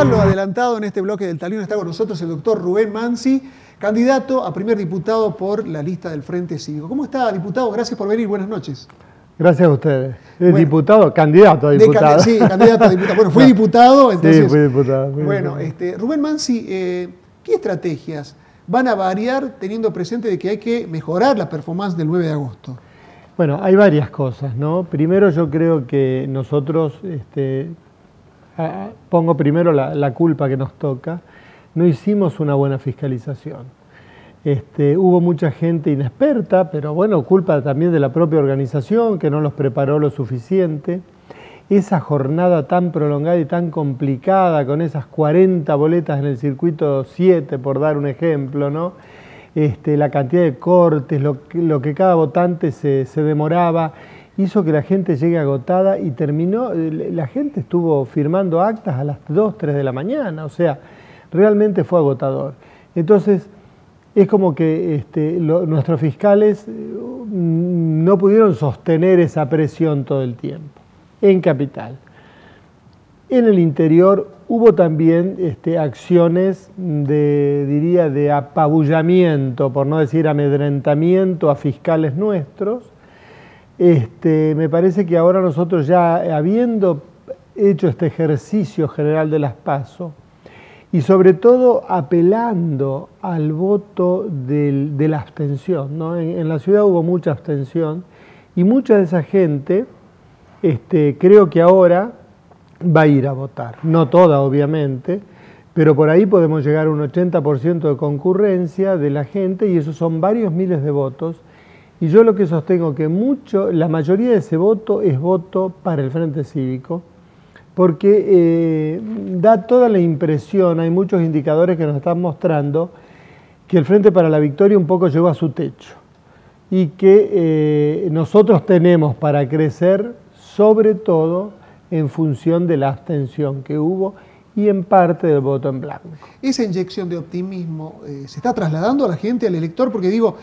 está lo adelantado en este bloque del Talino. Está con nosotros el doctor Rubén Mansi, candidato a primer diputado por la lista del Frente Cívico. ¿Cómo está, diputado? Gracias por venir. Buenas noches. Gracias a ustedes. Bueno, diputado, candidato a diputado. Sí, candidato a diputado. Bueno, fui diputado, entonces... Sí, fui diputado. Bueno, Rubén Mansi, ¿qué estrategias van a variar teniendo presente de que hay que mejorar la performance del 9 de agosto? Bueno, hay varias cosas, ¿no? Primero yo creo que nosotros, pongo primero la culpa que nos toca, no hicimos una buena fiscalización. Hubo mucha gente inexperta, pero bueno, culpa también de la propia organización que no los preparó lo suficiente. Esa jornada tan prolongada y tan complicada, con esas 40 boletas en el circuito 7, por dar un ejemplo, ¿no? La cantidad de cortes, lo que cada votante se demoraba, hizo que la gente llegue agotada y terminó, la gente estuvo firmando actas a las 2, 3 de la mañana, o sea, realmente fue agotador. Entonces, es como que nuestros fiscales no pudieron sostener esa presión todo el tiempo, en Capital. En el interior hubo también acciones de apabullamiento, por no decir amedrentamiento a fiscales nuestros. Me parece que ahora nosotros ya habiendo hecho este ejercicio general de las PASO, y sobre todo apelando al voto de la abstención, ¿no? En la ciudad hubo mucha abstención y mucha de esa gente creo que ahora va a ir a votar. No toda, obviamente, pero por ahí podemos llegar a un 80% de concurrencia de la gente y esos son varios miles de votos. Y yo lo que sostengo que la mayoría de ese voto es voto para el Frente Cívico, porque da toda la impresión, hay muchos indicadores que nos están mostrando que el Frente para la Victoria un poco llegó a su techo y que nosotros tenemos para crecer sobre todo en función de la abstención que hubo y en parte del voto en blanco. Esa inyección de optimismo se está trasladando a la gente, al elector, porque digo,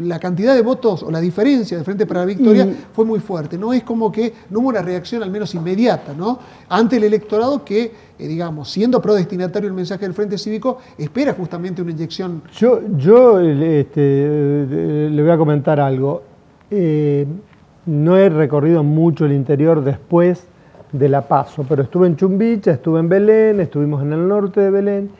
la cantidad de votos o la diferencia de Frente para la Victoria fue muy fuerte. No es como que no hubo una reacción al menos inmediata, ¿no? Ante el electorado que, digamos, siendo prodestinatario el mensaje del Frente Cívico, espera justamente una inyección. Yo le voy a comentar algo. No he recorrido mucho el interior después de la PASO, pero estuve en Chumbicha, estuve en Belén, estuvimos en el norte de Belén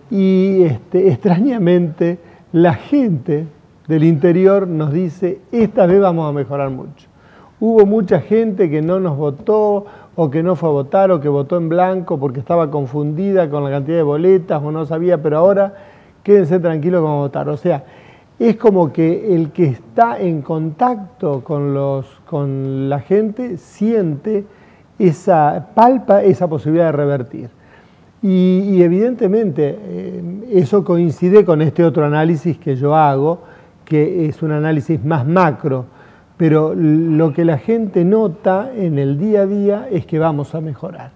y extrañamente la gente del interior nos dice, esta vez vamos a mejorar mucho. Hubo mucha gente que no nos votó o que no fue a votar o que votó en blanco porque estaba confundida con la cantidad de boletas o no sabía, pero ahora quédense tranquilos que vamos a votar. O sea, es como que el que está en contacto con la gente siente palpa esa posibilidad de revertir. Y evidentemente eso coincide con este otro análisis que yo hago, que es un análisis más macro, pero lo que la gente nota en el día a día es que vamos a mejorar.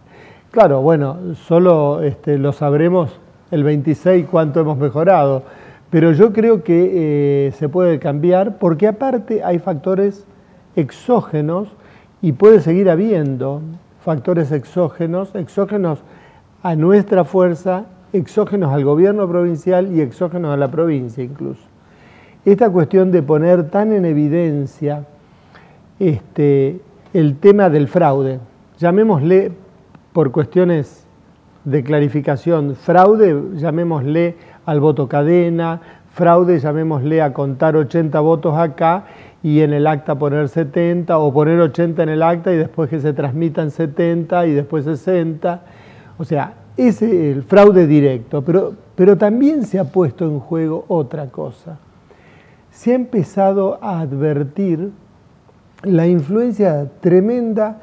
Claro, bueno, solo lo sabremos el 26 cuánto hemos mejorado, pero yo creo que se puede cambiar porque aparte hay factores exógenos y puede seguir habiendo factores exógenos a nuestra fuerza, exógenos al gobierno provincial y exógenos a la provincia incluso. Esta cuestión de poner tan en evidencia el tema del fraude, llamémosle por cuestiones de clarificación, fraude, llamémosle al voto cadena, fraude, llamémosle a contar 80 votos acá y en el acta poner 70 o poner 80 en el acta y después que se transmitan 70 y después 60. O sea, ese es el fraude directo, pero también se ha puesto en juego otra cosa. Se ha empezado a advertir la influencia tremenda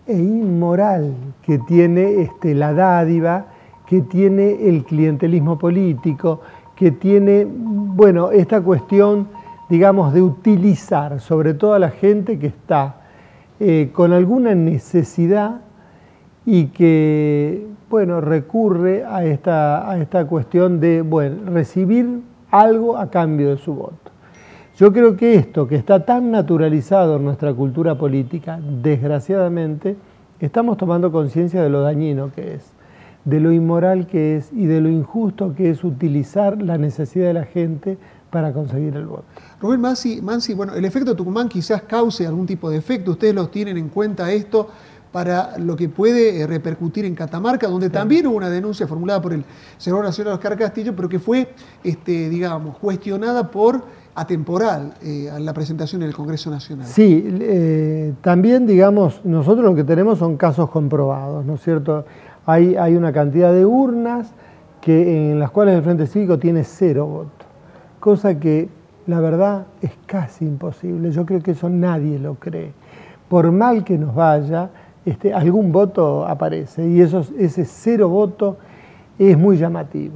e inmoral que tiene la dádiva, que tiene el clientelismo político, que tiene, bueno, esta cuestión, digamos, de utilizar sobre todo a la gente que está con alguna necesidad y que, bueno, recurre a esta cuestión de, bueno, recibir algo a cambio de su voto. Yo creo que esto, que está tan naturalizado en nuestra cultura política, desgraciadamente, estamos tomando conciencia de lo dañino que es. de lo inmoral que es y de lo injusto que es utilizar la necesidad de la gente para conseguir el voto. Rubén Mansi, bueno, el efecto Tucumán quizás cause algún tipo de efecto. ¿Ustedes los tienen en cuenta esto para lo que puede repercutir en Catamarca, donde también hubo una denuncia formulada por el senador nacional Oscar Castillo, pero que fue, digamos, cuestionada por atemporal a la presentación en el Congreso Nacional? Sí, también, digamos, nosotros lo que tenemos son casos comprobados, ¿no es cierto? Hay una cantidad de urnas en las cuales el Frente Cívico tiene 0 votos, cosa que la verdad es casi imposible. Yo creo que eso nadie lo cree. Por mal que nos vaya, algún voto aparece y ese 0 voto es muy llamativo.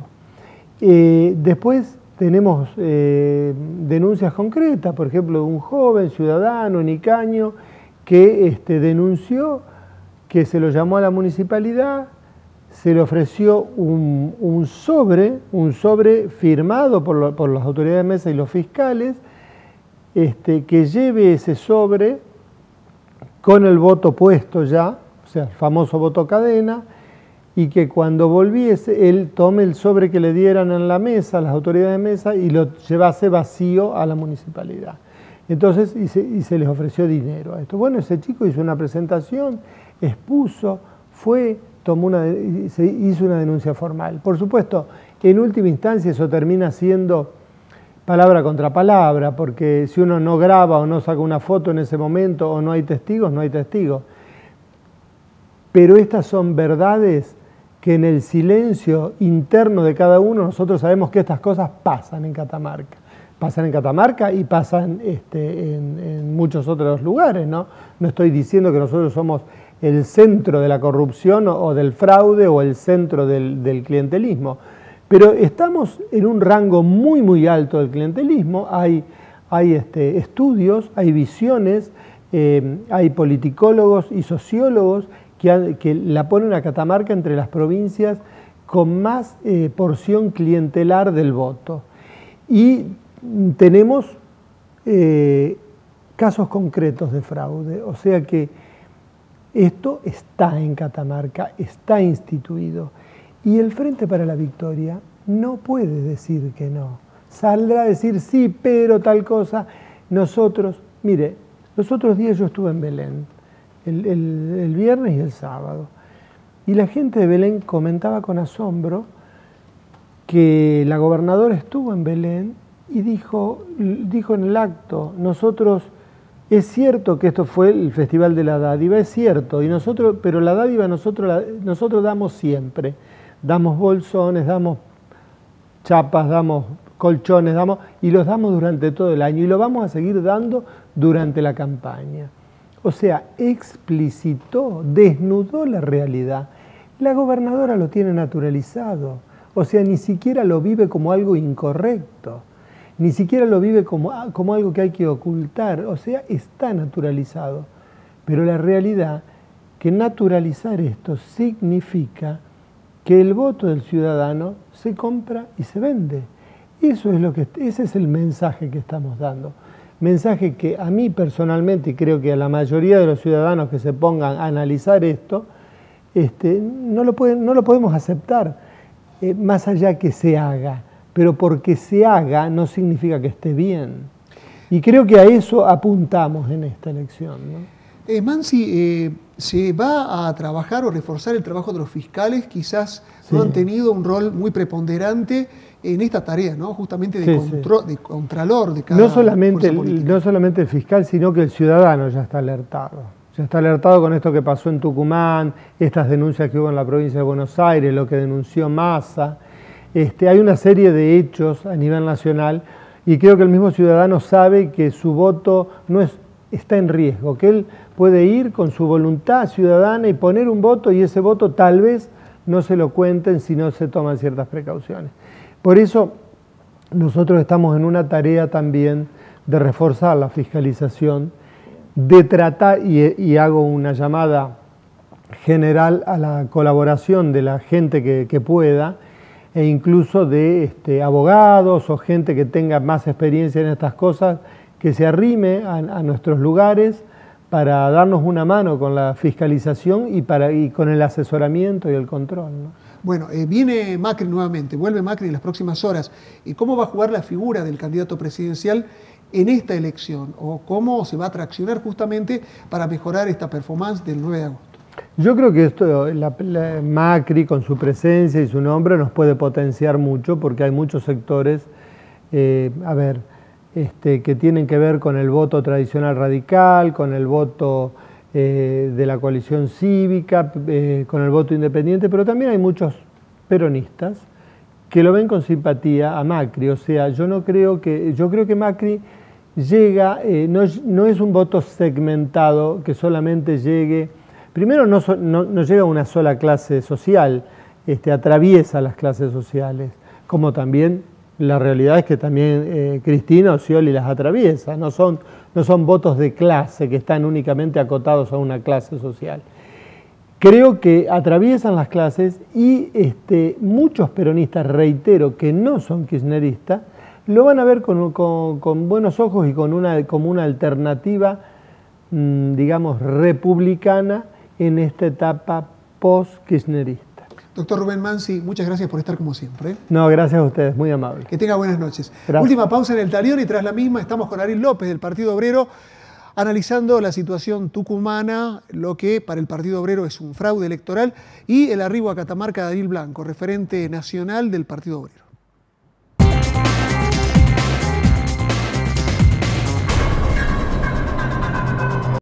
Después tenemos denuncias concretas, por ejemplo, de un joven ciudadano en Icaño que denunció que se lo llamó a la municipalidad, se le ofreció un sobre firmado por las autoridades de mesa y los fiscales, que lleve ese sobre con el voto puesto ya, o sea, el famoso voto cadena, y que cuando volviese él tome el sobre que le dieran en la mesa, las autoridades de mesa, y lo llevase vacío a la municipalidad. Entonces, y se les ofreció dinero a esto. Bueno, ese chico hizo una presentación, expuso, se hizo una denuncia formal. Por supuesto, en última instancia eso termina siendo palabra contra palabra, porque si uno no graba o no saca una foto en ese momento o no hay testigos, no hay testigos. Pero estas son verdades que en el silencio interno de cada uno nosotros sabemos que estas cosas pasan en Catamarca. Pasan en Catamarca y pasan en muchos otros lugares, ¿no? No estoy diciendo que nosotros somos el centro de la corrupción o del fraude o el centro del clientelismo, pero estamos en un rango muy, muy alto del clientelismo. Hay estudios, hay visiones, hay politicólogos y sociólogos que la ponen a Catamarca entre las provincias con más porción clientelar del voto. Y tenemos casos concretos de fraude, o sea que esto está en Catamarca, está instituido. Y el Frente para la Victoria no puede decir que no. Saldrá a decir sí, pero tal cosa. Nosotros, mire, los otros días yo estuve en Belén, el viernes y el sábado, y la gente de Belén comentaba con asombro que la gobernadora estuvo en Belén y dijo en el acto, nosotros, es cierto que esto fue el Festival de la Dádiva, es cierto, pero la dádiva nosotros damos siempre, damos bolsones, damos chapas, damos colchones, y los damos durante todo el año y lo vamos a seguir dando durante la campaña. O sea, explicitó, desnudó la realidad. La gobernadora lo tiene naturalizado, o sea, ni siquiera lo vive como algo incorrecto, ni siquiera lo vive como algo que hay que ocultar, o sea, está naturalizado. Pero la realidad, que naturalizar esto significa que el voto del ciudadano se compra y se vende. Ese es el mensaje que estamos dando. Mensaje que a mí personalmente, y creo que a la mayoría de los ciudadanos que se pongan a analizar esto, no lo podemos aceptar, más allá que se haga. Pero porque se haga no significa que esté bien. Y creo que a eso apuntamos en esta elección, ¿no? Mansi, ¿se va a trabajar o reforzar el trabajo de los fiscales? Quizás no han tenido un rol muy preponderante en esta tarea, ¿no? Justamente de contralor de cada no solamente el fiscal, sino que el ciudadano ya está alertado. Ya está alertado con esto que pasó en Tucumán, estas denuncias que hubo en la provincia de Buenos Aires, lo que denunció Massa. Hay una serie de hechos a nivel nacional y creo que el mismo ciudadano sabe que su voto está en riesgo, que él puede ir con su voluntad ciudadana y poner un voto y ese voto tal vez no se lo cuenten si no se toman ciertas precauciones. Por eso nosotros estamos en una tarea también de reforzar la fiscalización, de tratar, y hago una llamada general a la colaboración de la gente que pueda, e incluso de abogados o gente que tenga más experiencia en estas cosas, que se arrime a nuestros lugares para darnos una mano con la fiscalización y con el asesoramiento y el control, ¿no? Bueno, viene Macri nuevamente, vuelve Macri en las próximas horas. ¿Cómo va a jugar la figura del candidato presidencial en esta elección? ¿O cómo se va a traccionar justamente para mejorar esta performance del 9 de agosto? Yo creo que esto, Macri con su presencia y su nombre nos puede potenciar mucho porque hay muchos sectores, que tienen que ver con el voto tradicional radical, con el voto de la coalición cívica, con el voto independiente, pero también hay muchos peronistas que lo ven con simpatía a Macri. O sea, yo creo que Macri llega, no es un voto segmentado que solamente llegue. Primero, no llega a una sola clase social, atraviesa las clases sociales, como también la realidad es que también Cristina o Scioli las atraviesa, no son votos de clase que están únicamente acotados a una clase social. Creo que atraviesan las clases y muchos peronistas, reitero, que no son kirchneristas, lo van a ver con buenos ojos y como una alternativa, digamos, republicana, en esta etapa post-kirchnerista. Doctor Rubén Mansi, muchas gracias por estar como siempre. No, gracias a ustedes, muy amable. Que tenga buenas noches. Gracias. Última pausa en el talión y tras la misma estamos con Ariel López del Partido Obrero analizando la situación tucumana, lo que para el Partido Obrero es un fraude electoral y el arribo a Catamarca de Ariel Blanco, referente nacional del Partido Obrero.